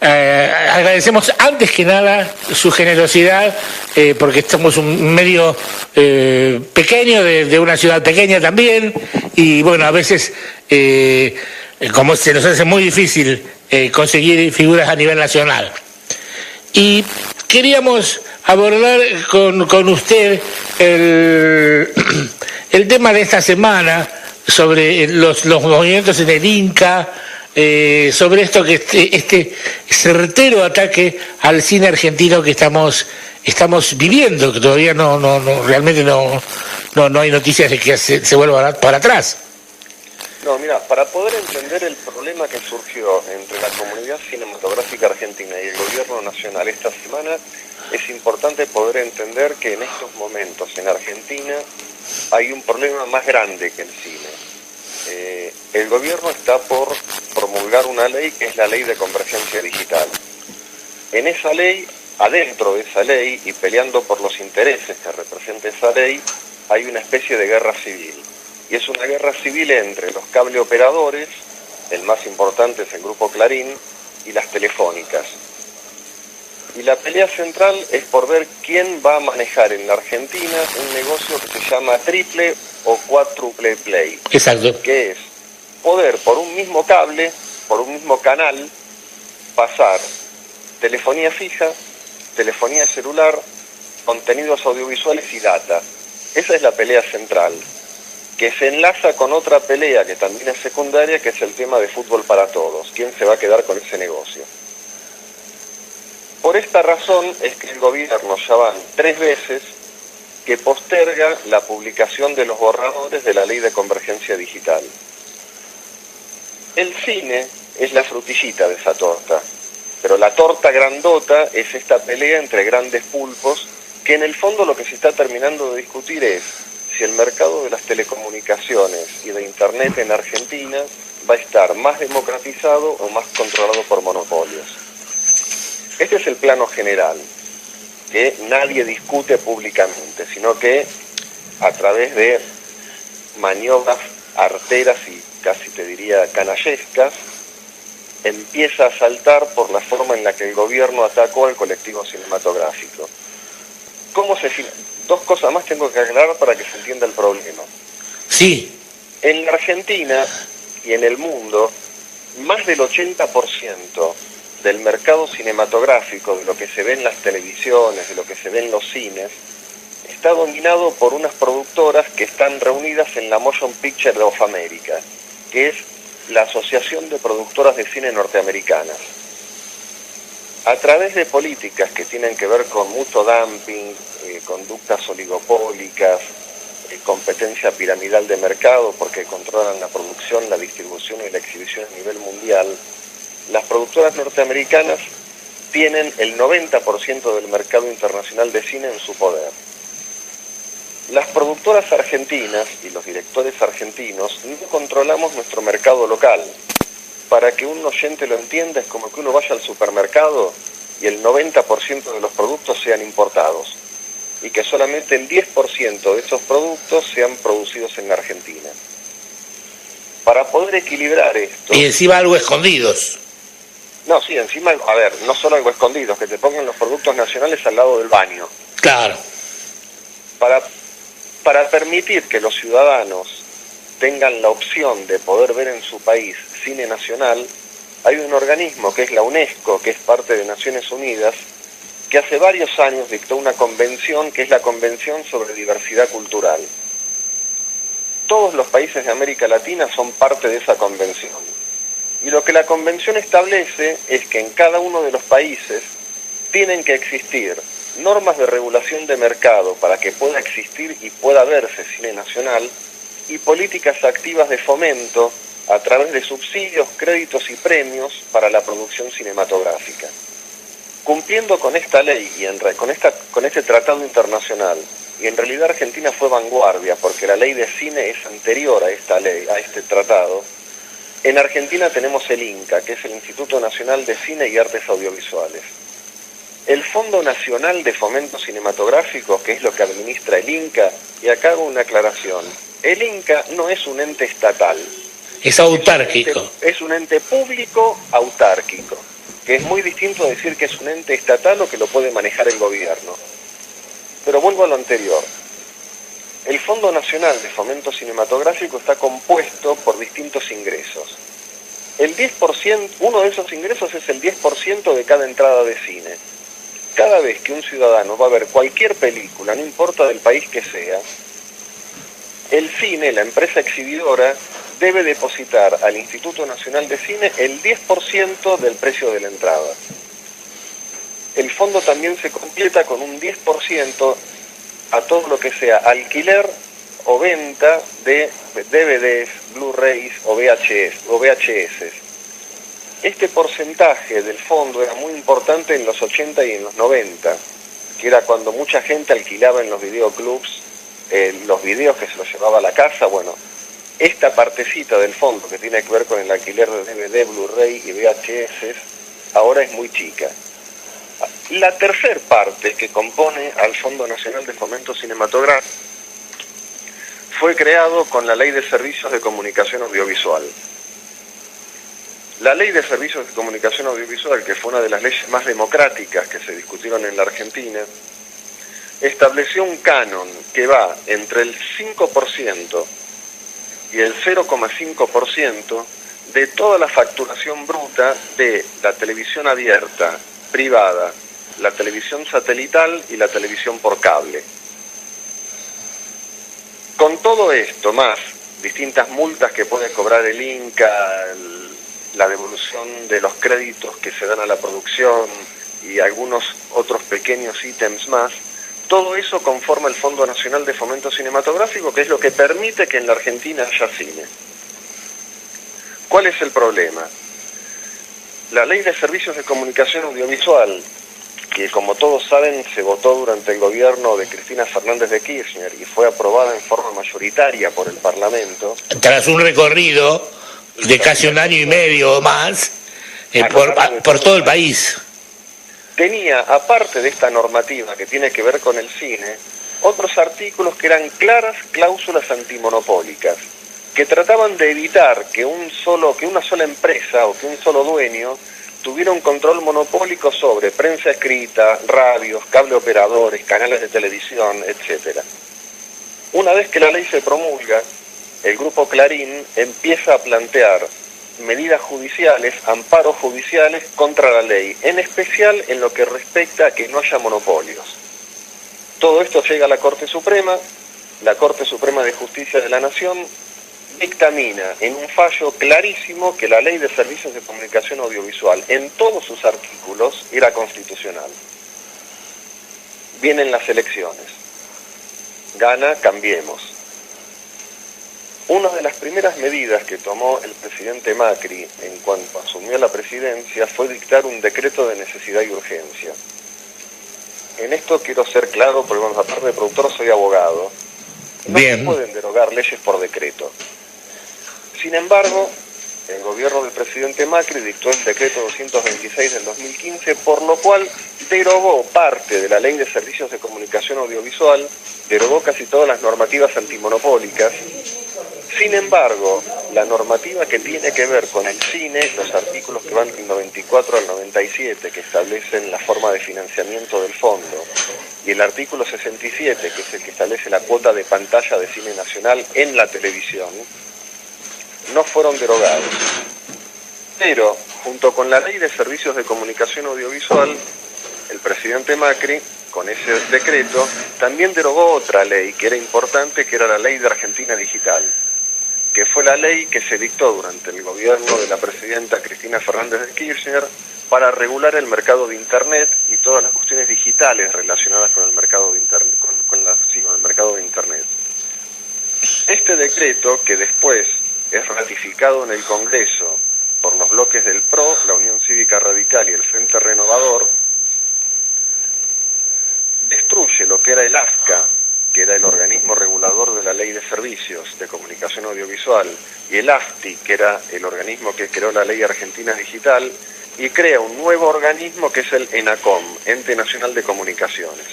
agradecemos antes que nada su generosidad, porque estamos un medio pequeño, de una ciudad pequeña también, y bueno, a veces, como se nos hace muy difícil conseguir figuras a nivel nacional. Y queríamos abordar con usted el tema de esta semana sobre los movimientos en el Inca, sobre esto, que este certero ataque al cine argentino que estamos viviendo, que todavía realmente no hay noticias de que se vuelva para atrás. No, mira, para poder entender el problema que surgió entre la comunidad cinematográfica argentina y el gobierno nacional esta semana, es importante poder entender que en estos momentos en Argentina hay un problema más grande que el cine. El gobierno está por promulgar una ley que es la Ley de Convergencia Digital. En esa ley, adentro de esa ley, y peleando por los intereses que representa esa ley, hay una especie de guerra civil. Y es una guerra civil entre los cable operadores, el más importante es el Grupo Clarín, y las telefónicas. Y la pelea central es por ver quién va a manejar en la Argentina un negocio que se llama triple o cuádruple play. Exacto. Que es poder por un mismo cable, por un mismo canal, pasar telefonía fija, telefonía celular, contenidos audiovisuales y data. Esa es la pelea central, que se enlaza con otra pelea que también es secundaria, que es el tema de fútbol para todos. ¿Quién se va a quedar con ese negocio? Por esta razón es que el gobierno ya van 3 veces que posterga la publicación de los borradores de la Ley de Convergencia Digital. El cine es la frutillita de esa torta, pero la torta grandota es esta pelea entre grandes pulpos, que en el fondo lo que se está terminando de discutir es si el mercado de las telecomunicaciones y de Internet en Argentina va a estar más democratizado o más controlado por monopolios. Este es el plano general, que nadie discute públicamente, sino que a través de maniobras arteras y casi te diría canallescas, empieza a saltar por la forma en la que el gobierno atacó al colectivo cinematográfico. Dos cosas más tengo que aclarar para que se entienda el problema. Sí. En la Argentina y en el mundo, más del 80% del mercado cinematográfico, de lo que se ve en las televisiones, de lo que se ve en los cines, está dominado por unas productoras que están reunidas en la Motion Picture of America, que es la Asociación de Productoras de Cine Norteamericanas. A través de políticas que tienen que ver con mutuo dumping, conductas oligopólicas, competencia piramidal de mercado, porque controlan la producción, la distribución y la exhibición a nivel mundial, las productoras norteamericanas tienen el 90% del mercado internacional de cine en su poder. Las productoras argentinas y los directores argentinos no controlamos nuestro mercado local. Para que un oyente lo entienda, es como que uno vaya al supermercado y el 90% de los productos sean importados y que solamente el 10% de esos productos sean producidos en la Argentina. Para poder equilibrar esto... Y encima algo escondidos. No, sí, encima, a ver, no solo algo escondidos, que te pongan los productos nacionales al lado del baño. Claro. Para permitir que los ciudadanos tengan la opción de poder ver en su país cine nacional, hay un organismo que es la UNESCO, que es parte de Naciones Unidas, que hace varios años dictó una convención, que es la Convención sobre Diversidad Cultural. Todos los países de América Latina son parte de esa convención. Y lo que la convención establece es que en cada uno de los países tienen que existir normas de regulación de mercado para que pueda existir y pueda verse cine nacional, y políticas activas de fomento a través de subsidios, créditos y premios para la producción cinematográfica. Cumpliendo con esta ley y con este tratado internacional, y en realidad Argentina fue vanguardia porque la ley de cine es anterior a esta ley, a este tratado, en Argentina tenemos el INCA, que es el Instituto Nacional de Cine y Artes Audiovisuales. El Fondo Nacional de Fomento Cinematográfico, que es lo que administra el INCA, y acá hago una aclaración, el INCA no es un ente estatal. Es autárquico. Es un ente público autárquico. que es muy distinto a decir que es un ente estatal o que lo puede manejar el gobierno. Pero vuelvo a lo anterior. El Fondo Nacional de Fomento Cinematográfico está compuesto por distintos ingresos. El 10%, uno de esos ingresos es el 10% de cada entrada de cine. Cada vez que un ciudadano va a ver cualquier película, no importa del país que sea, el cine, la empresa exhibidora, debe depositar al Instituto Nacional de Cine el 10% del precio de la entrada. El fondo también se completa con un 10% a todo lo que sea alquiler o venta de DVDs, Blu-rays o VHS. Este porcentaje del fondo era muy importante en los 80 y en los 90, que era cuando mucha gente alquilaba en los videoclubs los videos que se los llevaba a la casa. Bueno, esta partecita del fondo que tiene que ver con el alquiler de DVD, Blu-ray y VHS ahora es muy chica. La tercer parte que compone al Fondo Nacional de Fomento Cinematográfico fue creado con la Ley de Servicios de Comunicación Audiovisual. La Ley de Servicios de Comunicación Audiovisual, que fue una de las leyes más democráticas que se discutieron en la Argentina, estableció un canon que va entre el 5% y el 0,5% de toda la facturación bruta de la televisión abierta, privada, la televisión satelital y la televisión por cable. Con todo esto, más distintas multas que puede cobrar el Inca, la devolución de los créditos que se dan a la producción y algunos otros pequeños ítems más, todo eso conforma el Fondo Nacional de Fomento Cinematográfico, que es lo que permite que en la Argentina haya cine. ¿Cuál es el problema? La Ley de Servicios de Comunicación Audiovisual, que como todos saben se votó durante el gobierno de Cristina Fernández de Kirchner y fue aprobada en forma mayoritaria por el Parlamento. Tras un recorrido de casi un año y medio o más por todo el país. Tenía, aparte de esta normativa que tiene que ver con el cine, otros artículos que eran claras cláusulas antimonopólicas, que trataban de evitar que una sola empresa o que un solo dueño tuviera un control monopólico sobre prensa escrita, radios, cable operadores, canales de televisión, etc. Una vez que la ley se promulga, el Grupo Clarín empieza a plantear medidas judiciales, amparos judiciales contra la ley, en especial en lo que respecta a que no haya monopolios. Todo esto llega a la Corte Suprema de Justicia de la Nación dictamina en un fallo clarísimo que la Ley de Servicios de Comunicación Audiovisual en todos sus artículos era constitucional. Vienen las elecciones. Gana Cambiemos. Una de las primeras medidas que tomó el presidente Macri en cuanto asumió la presidencia fue dictar un decreto de necesidad y urgencia. En esto quiero ser claro, porque bueno, aparte de productor soy abogado. No se pueden derogar leyes por decreto. Sin embargo, el gobierno del presidente Macri dictó el decreto 226 del 2015, por lo cual derogó parte de la Ley de Servicios de Comunicación Audiovisual, derogó casi todas las normativas antimonopólicas. Sin embargo, la normativa que tiene que ver con el cine, los artículos que van del 94 al 97, que establecen la forma de financiamiento del fondo, y el artículo 67, que es el que establece la cuota de pantalla de cine nacional en la televisión, no fueron derogados. Pero, junto con la Ley de Servicios de Comunicación Audiovisual, el presidente Macri, con ese decreto, también derogó otra ley que era importante, que era la Ley de Argentina Digital, que fue la ley que se dictó durante el gobierno de la presidenta Cristina Fernández de Kirchner para regular el mercado de Internet y todas las cuestiones digitales relacionadas con el mercado de Internet, con el mercado de Internet. Este decreto, que después es ratificado en el Congreso por los bloques del PRO, la Unión Cívica Radical y el Frente Renovador, destruye lo que era el AFCA, que era el organismo regulador de la Ley de Servicios de Comunicación Audiovisual, y el AFTI, que era el organismo que creó la Ley Argentina Digital, y crea un nuevo organismo que es el ENACOM, Ente Nacional de Comunicaciones.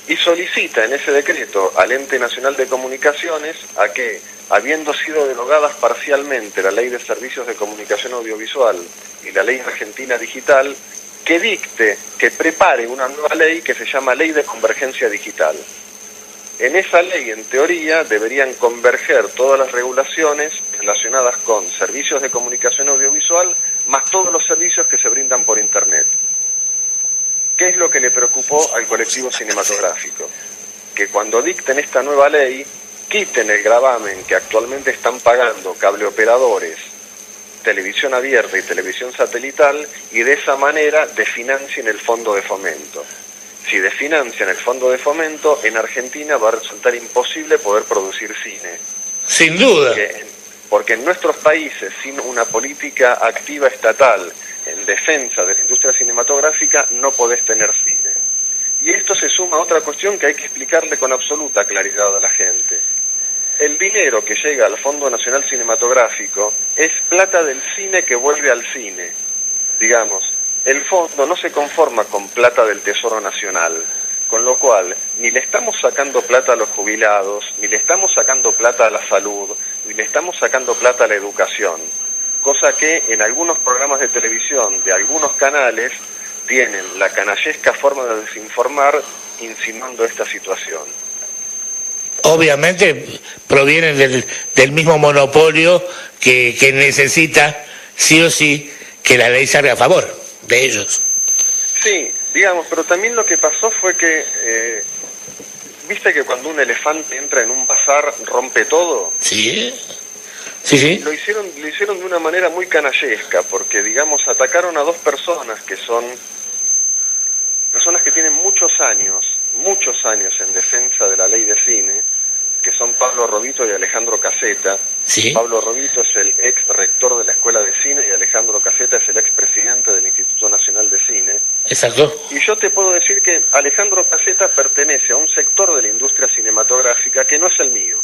Y solicita en ese decreto al Ente Nacional de Comunicaciones a que habiendo sido derogadas parcialmente la Ley de Servicios de Comunicación Audiovisual y la Ley Argentina Digital, que prepare una nueva ley que se llama Ley de Convergencia Digital. En esa ley, en teoría, deberían converger todas las regulaciones relacionadas con servicios de comunicación audiovisual, más todos los servicios que se brindan por Internet. ¿Qué es lo que le preocupó al colectivo cinematográfico? Que cuando dicten esta nueva ley, quiten el gravamen que actualmente están pagando cableoperadores, televisión abierta y televisión satelital, y de esa manera desfinancien el fondo de fomento. Si desfinancian el fondo de fomento, en Argentina va a resultar imposible poder producir cine. Sin duda. Porque en nuestros países, sin una política activa estatal en defensa de la industria cinematográfica, no podés tener cine. Y esto se suma a otra cuestión que hay que explicarle con absoluta claridad a la gente. El dinero que llega al Fondo Nacional Cinematográfico es plata del cine que vuelve al cine. Digamos, el fondo no se conforma con plata del Tesoro Nacional, con lo cual ni le estamos sacando plata a los jubilados, ni le estamos sacando plata a la salud, ni le estamos sacando plata a la educación, cosa que en algunos programas de televisión de algunos canales tienen la canallesca forma de desinformar insinuando esta situación. Obviamente provienen del mismo monopolio que necesita sí o sí que la ley salga a favor de ellos. Sí, digamos, pero también lo que pasó fue que, ¿viste que cuando un elefante entra en un bazar rompe todo? Sí, sí, sí. Lo hicieron de una manera muy canallesca, porque, digamos, atacaron a dos personas que son personas que tienen muchos años en defensa de la ley de cine, que son Pablo Robito y Alejandro Caseta. Sí. Pablo Robito es el ex rector de la Escuela de Cine y Alejandro Caseta es el ex presidente del Instituto Nacional de Cine. Exacto. Y yo te puedo decir que Alejandro Caseta pertenece a un sector de la industria cinematográfica que no es el mío.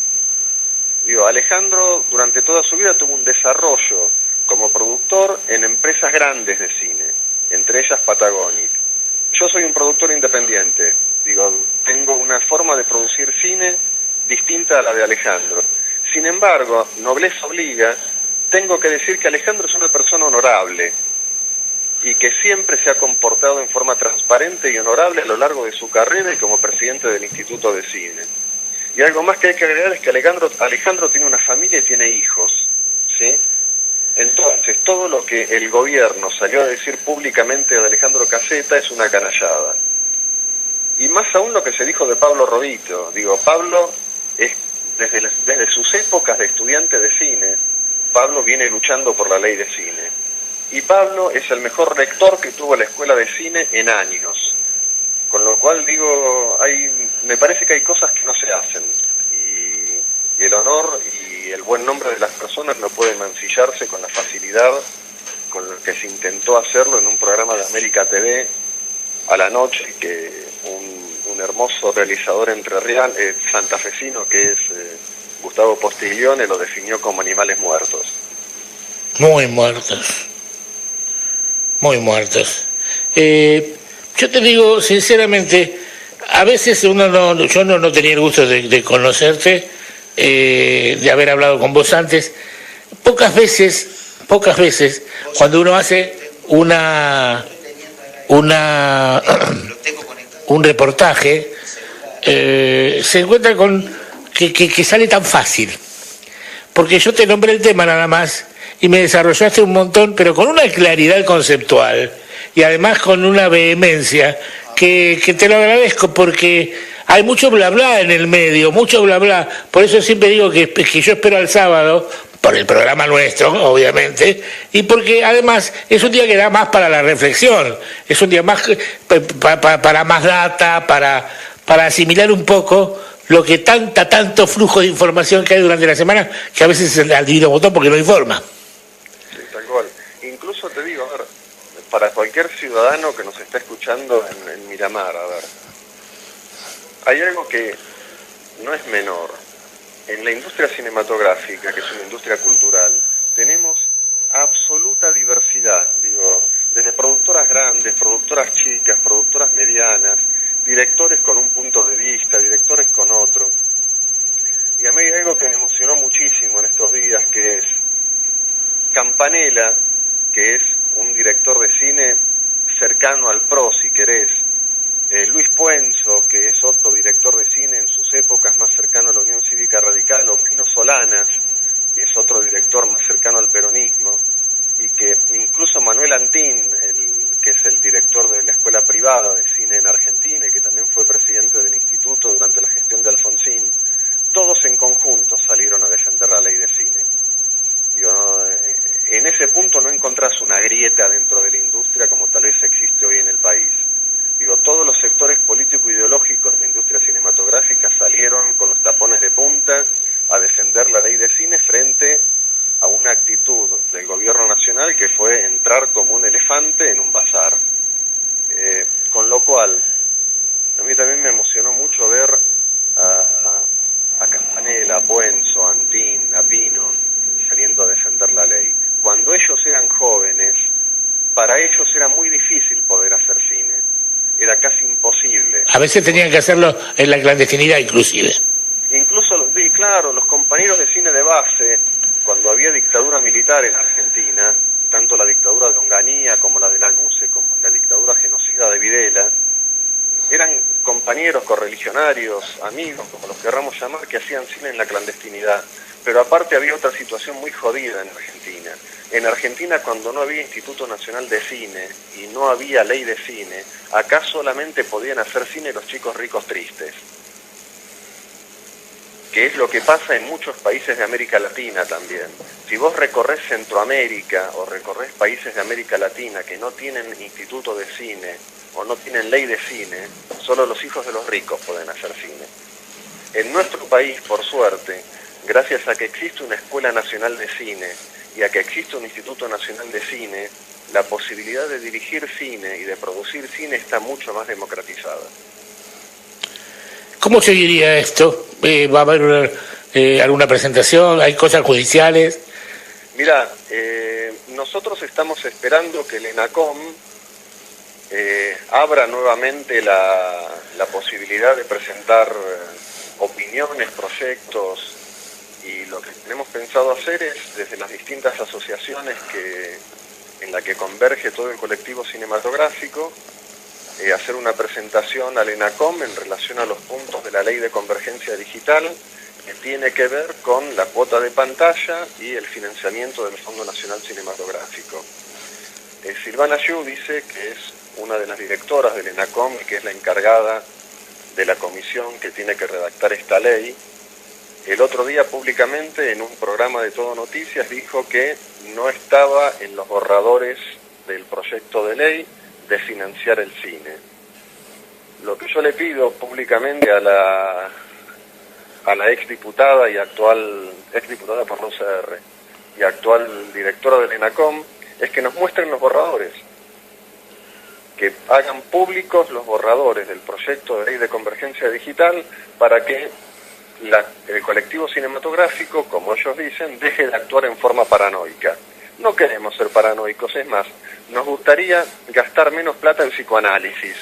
Digo, Alejandro durante toda su vida tuvo un desarrollo como productor en empresas grandes de cine, entre ellas Patagonic. Yo soy un productor independiente, digo, tengo una forma de producir cine distinta a la de Alejandro. Sin embargo, nobleza obliga, tengo que decir que Alejandro es una persona honorable y que siempre se ha comportado en forma transparente y honorable a lo largo de su carrera y como presidente del Instituto de Cine. Y algo más que hay que agregar es que Alejandro tiene una familia y tiene hijos, ¿sí? Entonces, todo lo que el gobierno salió a decir públicamente de Alejandro Caseta es una canallada. Y más aún lo que se dijo de Pablo Robito. Digo, Pablo es desde sus épocas de estudiante de cine, Pablo viene luchando por la ley de cine. Y Pablo es el mejor rector que tuvo la Escuela de Cine en años. Con lo cual, digo, me parece que hay cosas que no se hacen. Y el honor y el buen nombre de las personas no pueden mancillarse con la facilidad con la que se intentó hacerlo en un programa de América TV a la noche, que un hermoso realizador santafesino que es Gustavo Postiglione lo definió como animales muertos. Muy muertos. Muy muertos. Yo te digo sinceramente, a veces yo no tenía el gusto de conocerte, de haber hablado con vos antes. Pocas veces, cuando uno hace un reportaje, se encuentra con que sale tan fácil. Porque yo te nombré el tema nada más y me desarrollaste un montón, pero con una claridad conceptual y además con una vehemencia que te lo agradezco, porque hay mucho bla bla en el medio, mucho bla bla. Por eso siempre digo que yo espero al sábado, por el programa nuestro, obviamente, y porque además es un día que da más para la reflexión, es un día más para más data, para asimilar un poco lo que tanto flujo de información que hay durante la semana, que a veces es al divino botón porque no informa. Sí, tal cual. Incluso te digo, a ver, para cualquier ciudadano que nos está escuchando en Miramar, a ver, hay algo que no es menor. En la industria cinematográfica, que es una industria cultural, tenemos absoluta diversidad, digo, desde productoras grandes, productoras chicas, productoras medianas, directores con un punto de vista, directores con otro. Y a mí hay algo que me emocionó muchísimo en estos días, que es Campanella, que es un director de cine cercano al PRO, si querés, Luis Puenzo, que es otro director de cine en sus épocas más cercano a la Unión Cívica Radical, o Pino Solanas, que es otro director más cercano al peronismo, y que incluso Manuel Antín, que es el director de la Escuela Privada de Cine en Argentina y que también fue presidente del instituto durante la gestión de Alfonsín, todos en conjunto salieron a defender la ley de cine. En ese punto no encontrás una grieta dentro de la industria como tal vez existe hoy en el país. Todos los sectores político-ideológicos de la industria cinematográfica salieron con los tapones de punta a defender la ley de cine frente a una actitud del gobierno nacional que fue entrar como un elefante en un bazar. Con lo cual, a mí también me emocionó mucho ver a Campanella, a Puenzo, a Antín, a Pino, saliendo a defender la ley. Cuando ellos eran jóvenes, para ellos era muy difícil poder hacer cine. Era casi imposible. A veces tenían que hacerlo en la clandestinidad inclusive. Incluso, claro, los compañeros de cine de base, cuando había dictadura militar en Argentina, tanto la dictadura de Onganía como la de Lanuse, como la dictadura genocida de Videla, eran compañeros correligionarios, amigos, como los querramos llamar, que hacían cine en la clandestinidad. Pero aparte había otra situación muy jodida en Argentina. En Argentina, cuando no había Instituto Nacional de Cine y no había ley de cine, acá solamente podían hacer cine los chicos ricos tristes. Que es lo que pasa en muchos países de América Latina también. Si vos recorres Centroamérica o recorres países de América Latina que no tienen instituto de cine o no tienen ley de cine, solo los hijos de los ricos pueden hacer cine. En nuestro país, por suerte, gracias a que existe una Escuela Nacional de Cine y a que existe un Instituto Nacional de Cine, la posibilidad de dirigir cine y de producir cine está mucho más democratizada. ¿Cómo seguiría esto? ¿Va a haber alguna presentación? ¿Hay cosas judiciales? Mirá, nosotros estamos esperando que el ENACOM abra nuevamente la posibilidad de presentar opiniones, proyectos, y lo que tenemos pensado hacer es, desde las distintas asociaciones en la que converge todo el colectivo cinematográfico, hacer una presentación al ENACOM en relación a los puntos de la Ley de Convergencia Digital que tiene que ver con la cuota de pantalla y el financiamiento del Fondo Nacional Cinematográfico. Silvana Giudice, que es una de las directoras del ENACOM y que es la encargada de la comisión que tiene que redactar esta ley, el otro día públicamente en un programa de Todo Noticias dijo que no estaba en los borradores del proyecto de ley de financiar el cine. Lo que yo le pido públicamente a la exdiputada y actual exdiputada por la UCR y actual directora del ENACOM es que nos muestren los borradores, que hagan públicos los borradores del proyecto de ley de convergencia digital para que el colectivo cinematográfico, como ellos dicen, deje de actuar en forma paranoica. No queremos ser paranoicos, es más, nos gustaría gastar menos plata en psicoanálisis.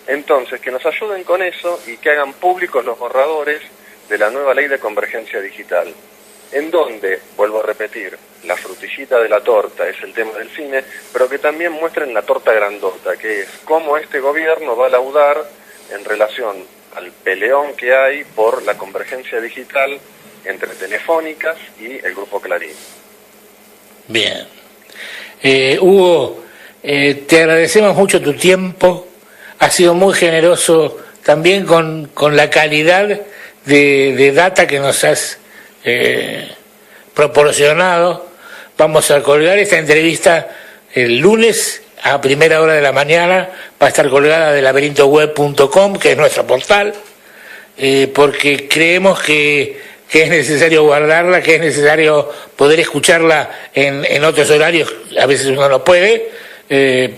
Entonces, que nos ayuden con eso y que hagan públicos los borradores de la nueva ley de convergencia digital, en donde, vuelvo a repetir, la frutillita de la torta es el tema del cine, pero que también muestren la torta grandota, que es cómo este gobierno va a laudar en relación al peleón que hay por la convergencia digital entre Telefónicas y el Grupo Clarín. Bien. Hugo, te agradecemos mucho tu tiempo, has sido muy generoso también con la calidad de data que nos has proporcionado. Vamos a colgar esta entrevista el lunes a primera hora de la mañana, va a estar colgada de laberinto.web.com, que es nuestro portal, porque creemos que es necesario guardarla, que es necesario poder escucharla en otros horarios, a veces uno no puede,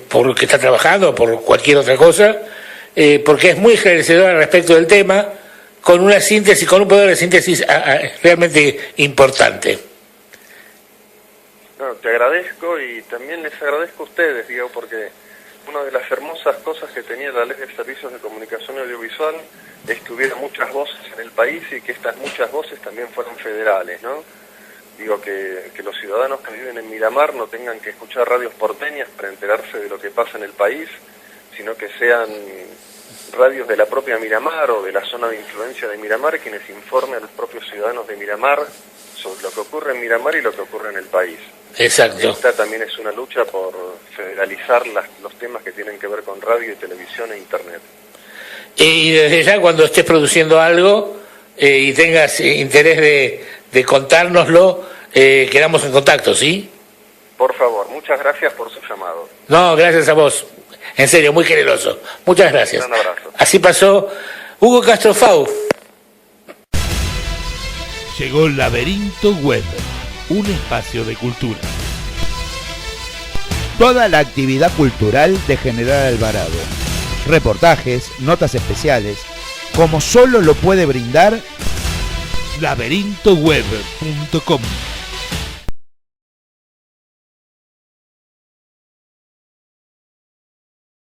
porque está trabajando, por cualquier otra cosa, porque es muy esclarecedora respecto del tema, con una síntesis, con un poder de síntesis realmente importante. No, te agradezco y también les agradezco a ustedes, digo, porque Una de las hermosas cosas que tenía la Ley de Servicios de Comunicación Audiovisual es que hubiera muchas voces en el país y que estas muchas voces también fueran federales, ¿no? Digo, que los ciudadanos que viven en Miramar no tengan que escuchar radios porteñas para enterarse de lo que pasa en el país, sino que sean radios de la propia Miramar o de la zona de influencia de Miramar quienes informen a los propios ciudadanos de Miramar sobre lo que ocurre en Miramar y lo que ocurre en el país. Exacto. Esta también es una lucha por federalizar los temas que tienen que ver con radio y televisión e internet. Y desde ya, cuando estés produciendo algo y tengas interés de contárnoslo, quedamos en contacto, ¿sí? Por favor, muchas gracias por su llamado. No, gracias a vos. En serio, muy generoso. Muchas gracias. Un abrazo. Así pasó Hugo Castrofau. Llegó Laberinto Web, un espacio de cultura. Toda la actividad cultural de General Alvarado. Reportajes, notas especiales, como solo lo puede brindar laberinto.web.com